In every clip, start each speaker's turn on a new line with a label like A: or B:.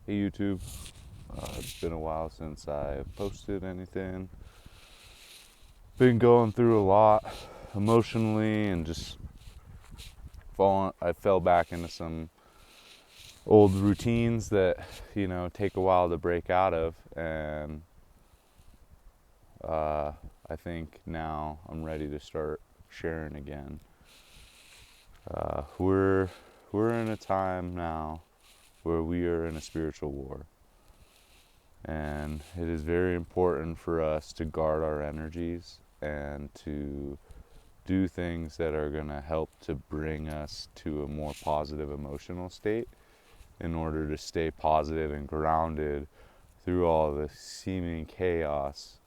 A: Hey YouTube, it's been a while since I've posted anything. Been going through a lot emotionally and just I fell back into some old routines that, take a while to break out of. And I think now I'm ready to start sharing again. We're in a time now where we are in a spiritual war. And it is very important for us to guard our energies and to do things that are going to help to bring us to a more positive emotional state in order to stay positive and grounded through all the seeming chaos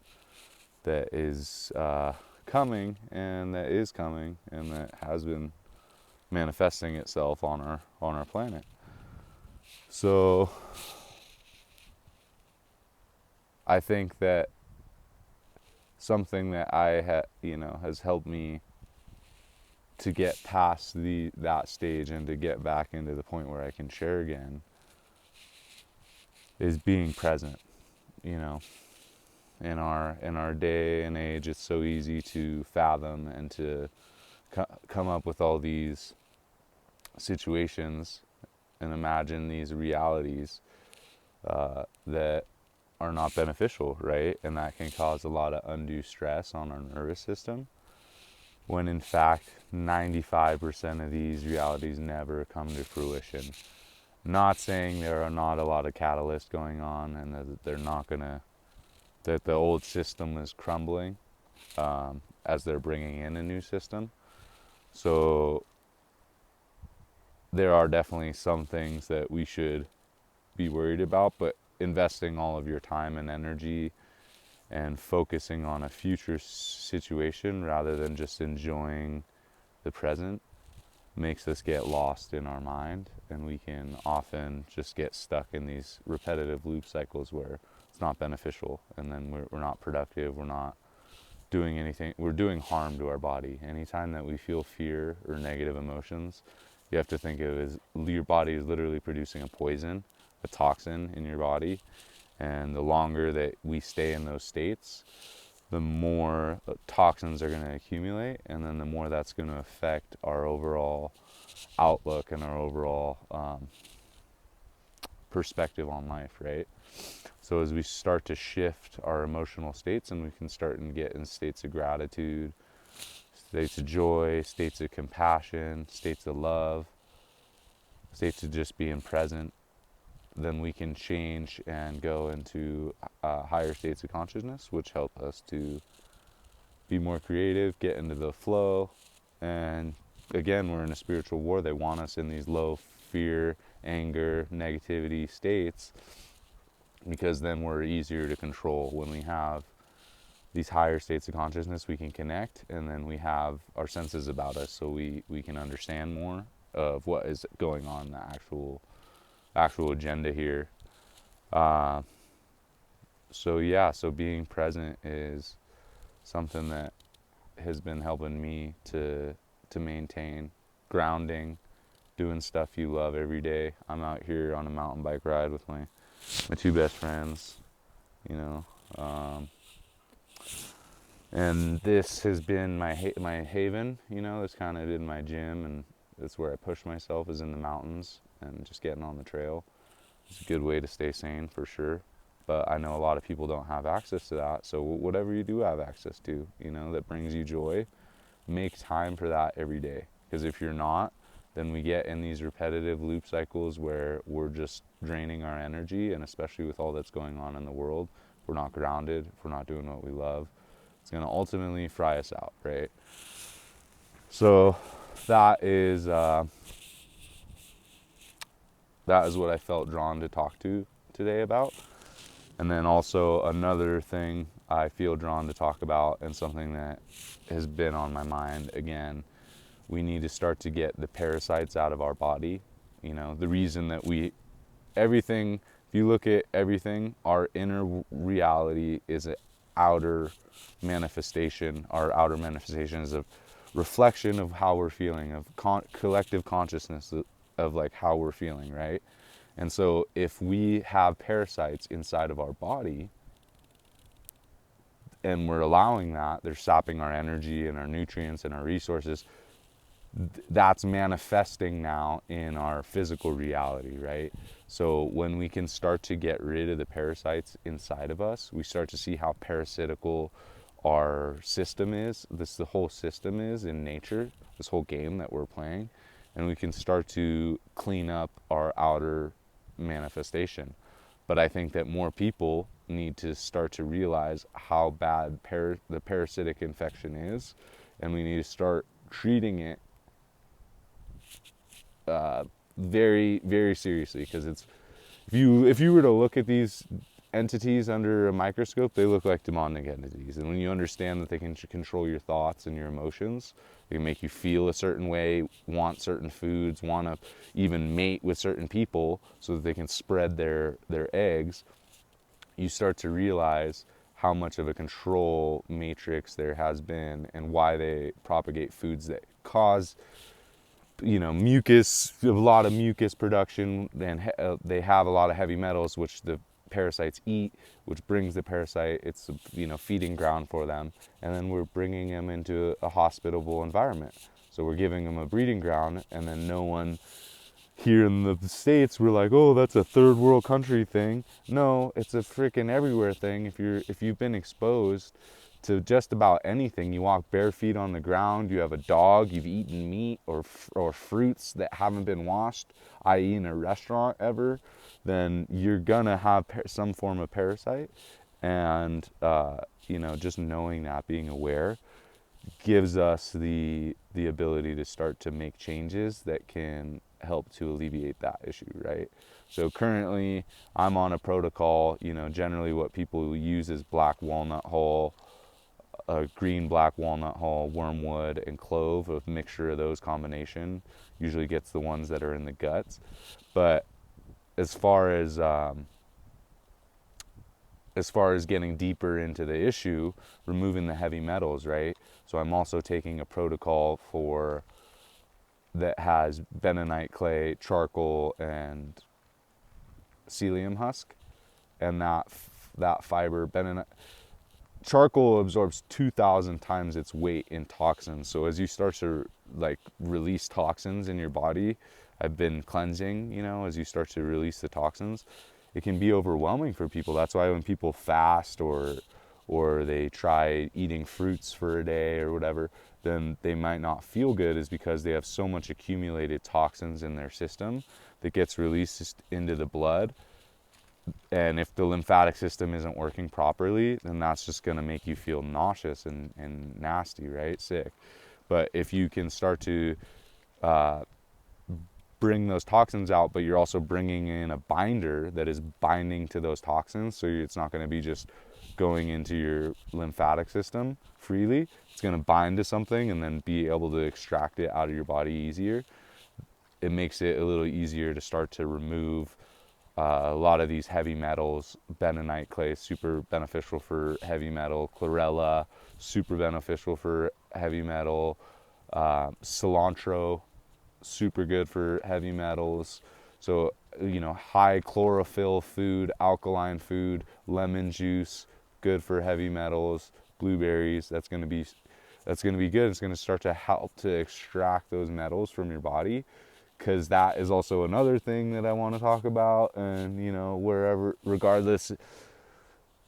A: that is coming and that has been manifesting itself on our planet. So I think that something that has helped me to get past that stage and to get back into the point where I can share again is being present. You know, in our day and age, it's so easy to fathom and to come up with all these situations and imagine these realities that are not beneficial, right? And that can cause a lot of undue stress on our nervous system, when in fact 95% of these realities never come to fruition. Not saying there are not a lot of catalysts going on and that they're not gonna, that the old system is crumbling as they're bringing in a new system. So there are definitely some things that we should be worried about, but investing all of your time and energy and focusing on a future situation rather than just enjoying the present makes us get lost in our mind, and we can often just get stuck in these repetitive loop cycles where it's not beneficial, and then we're not productive, we're not doing anything, we're doing harm to our body. Anytime that we feel fear or negative emotions, you have to think of it as your body is literally producing a poison, a toxin in your body. And the longer that we stay in those states, the more toxins are going to accumulate, and then the more that's going to affect our overall outlook and our overall perspective on life, right? So as we start to shift our emotional states, and we can start and get in states of gratitude, states of joy, states of compassion, states of love, states of just being present, then we can change and go into higher states of consciousness, which help us to be more creative, get into the flow. And again, we're in a spiritual war. They want us in these low fear, anger, negativity states, because then we're easier to control. When we have these higher states of consciousness, we can connect, and then we have our senses about us, so we can understand more of what is going on, the actual agenda here. So being present is something that has been helping me to maintain grounding, doing stuff you love every day. I'm out here on a mountain bike ride with my two best friends, you know, and this has been my haven. It's kind of been my gym, and it's where I push myself, is in the mountains and just getting on the trail. It's a good way to stay sane for sure. But I know a lot of people don't have access to that. So whatever you do have access to, that brings you joy, make time for that every day. Because if you're not, then we get in these repetitive loop cycles where we're just draining our energy. And especially with all that's going on in the world, if we're not grounded, if we're not doing what we love, it's going to ultimately fry us out, right? So that is what I felt drawn to talk to today about. And then also another thing I feel drawn to talk about, and something that has been on my mind again, we need to start to get the parasites out of our body. The reason that everything, if you look at everything, our inner reality is an outer manifestation. Our outer manifestation is a reflection of how we're feeling, of collective consciousness of like how we're feeling, right? And so if we have parasites inside of our body and we're allowing that, they're sapping our energy and our nutrients and our resources, that's manifesting now in our physical reality, right? So when we can start to get rid of the parasites inside of us, we start to see how parasitical our system is. The whole system is in nature, this whole game that we're playing, and we can start to clean up our outer manifestation. But I think that more people need to start to realize how bad the parasitic infection is, and we need to start treating it very, very seriously, because it's, if you were to look at these entities under a microscope, they look like demonic entities. And when you understand that they can control your thoughts and your emotions, they can make you feel a certain way, want certain foods, want to even mate with certain people so that they can spread their eggs, you start to realize how much of a control matrix there has been and why they propagate foods that cause, mucus, a lot of mucus production, and they have a lot of heavy metals, which the parasites eat, which brings the parasite, it's feeding ground for them, and then we're bringing them into a hospitable environment. So we're giving them a breeding ground, and then no one here in the States, we're like, oh, that's a third world country thing. No, it's a freaking everywhere thing. If you've been exposed to just about anything, you walk bare feet on the ground, you have a dog, you've eaten meat or fruits that haven't been washed, i.e. in a restaurant ever, then you're gonna have some form of parasite. And just knowing that, being aware, gives us the ability to start to make changes that can help to alleviate that issue, right? So currently I'm on a protocol. Generally what people use is black walnut hull, green black walnut hull, wormwood, and clove. A mixture of those combination usually gets the ones that are in the guts. But as far as getting deeper into the issue, removing the heavy metals, right? So I'm also taking a protocol that has bentonite clay, charcoal, and psyllium husk, and that fiber, charcoal absorbs 2,000 times its weight in toxins. So as you start to release toxins in your body, I've been cleansing, as you start to release the toxins, it can be overwhelming for people. That's why when people fast or they try eating fruits for a day or whatever, then they might not feel good, is because they have so much accumulated toxins in their system that gets released into the blood. And if the lymphatic system isn't working properly, then that's just going to make you feel nauseous and nasty, right? Sick. But if you can start to bring those toxins out, but you're also bringing in a binder that is binding to those toxins, so it's not going to be just going into your lymphatic system freely. It's going to bind to something and then be able to extract it out of your body easier. It makes it a little easier to start to remove a lot of these heavy metals. Bentonite clay, super beneficial for heavy metal. Chlorella, super beneficial for heavy metal. Cilantro, super good for heavy metals. So, high chlorophyll food, alkaline food, lemon juice, good for heavy metals. Blueberries, that's going to be good. It's going to start to help to extract those metals from your body, because that is also another thing that I want to talk about. And regardless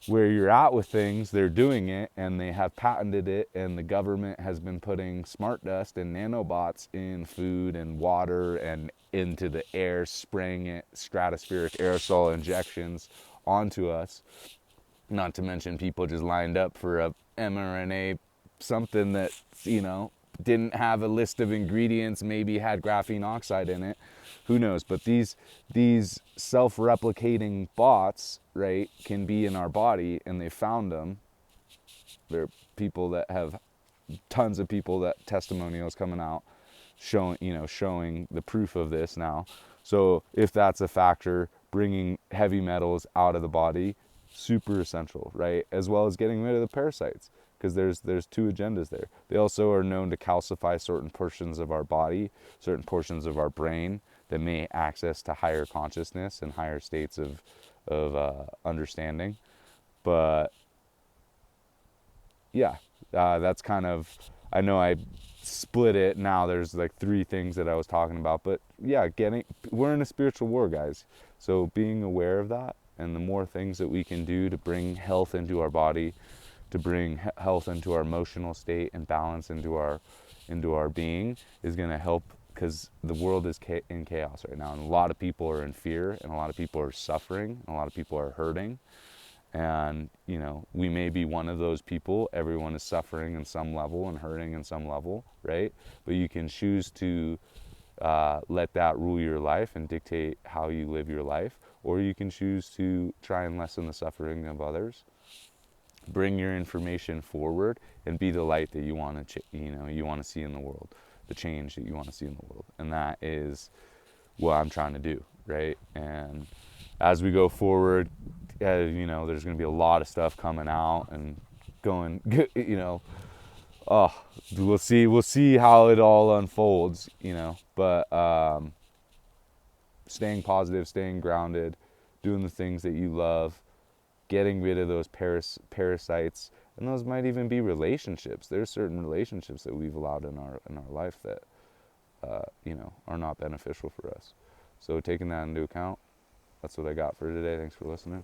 A: where you're at with things, they're doing it, and they have patented it, and the government has been putting smart dust and nanobots in food and water and into the air, spraying it, stratospheric aerosol injections onto us. Not to mention people just lined up for a mRNA, something that, didn't have a list of ingredients, maybe had graphene oxide in it. Who knows? But these self-replicating bots, right, can be in our body, and they found them. There are people that have tons of people that testimonials coming out showing the proof of this now. So if that's a factor, bringing heavy metals out of the body, super essential, right? As well as getting rid of the parasites, because there's two agendas there. They also are known to calcify certain portions of our body, certain portions of our brain, that may access to higher consciousness and higher states of understanding. But yeah, that's kind of, I know I split it now. There's like three things that I was talking about, but yeah, we're in a spiritual war, guys. So being aware of that, and the more things that we can do to bring health into our body, to bring health into our emotional state and balance into our being, is going to help, because the world is in chaos right now, and a lot of people are in fear, and a lot of people are suffering, and a lot of people are hurting. And we may be one of those people. Everyone is suffering in some level and hurting in some level, right? But you can choose to let that rule your life and dictate how you live your life, or you can choose to try and lessen the suffering of others, bring your information forward, and be the light that you want to you want to see in the world, the change that you want to see in the world. And that is what I'm trying to do, right? And as we go forward, there's going to be a lot of stuff coming out and going, oh, we'll see how it all unfolds, but staying positive, staying grounded, doing the things that you love, getting rid of those parasites, and those might even be relationships. There's certain relationships that we've allowed in our life that are not beneficial for us. So taking that into account, that's what I got for today. Thanks for listening.